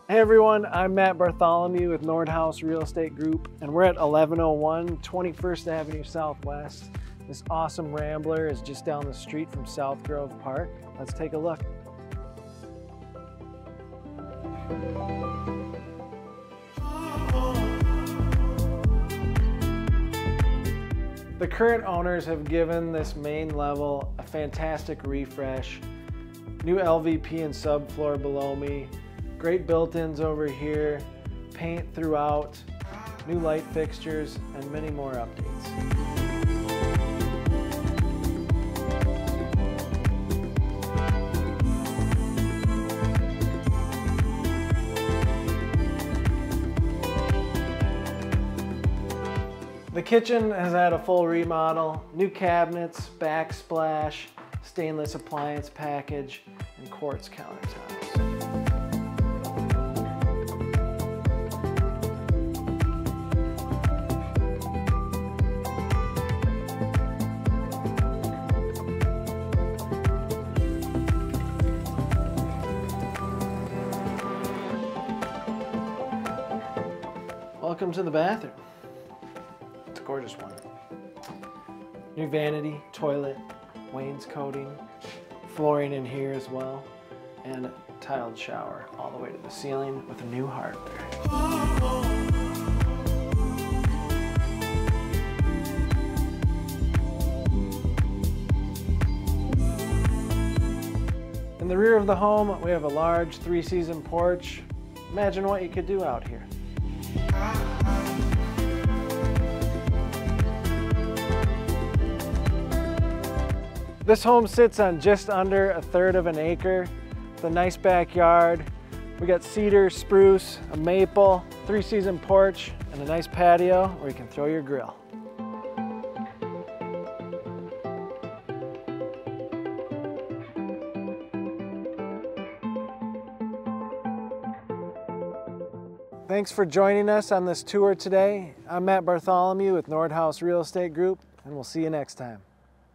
Hey everyone, I'm Matt Bartholomew with Nordhaus Real Estate Group, and we're at 1101 21st Avenue Southwest. This awesome rambler is just down the street from South Grove Park. Let's take a look. The current owners have given this main level a fantastic refresh. New LVP and subfloor below me. Great built-ins over here, paint throughout, new light fixtures, and many more updates. The kitchen has had a full remodel, new cabinets, backsplash, stainless appliance package, and quartz countertops. Welcome to the bathroom. It's a gorgeous one. New vanity, toilet, wainscoting, flooring in here as well, and a tiled shower all the way to the ceiling with new hardware. In the rear of the home, we have a large 3-season porch. Imagine what you could do out here. This home sits on just under 1/3 of an acre with a nice backyard. We got cedar, spruce, a maple, 3-season porch, and a nice patio where you can throw your grill. Thanks for joining us on this tour today. I'm Matt Bartholomew with Nordhaus Real Estate Group, and we'll see you next time.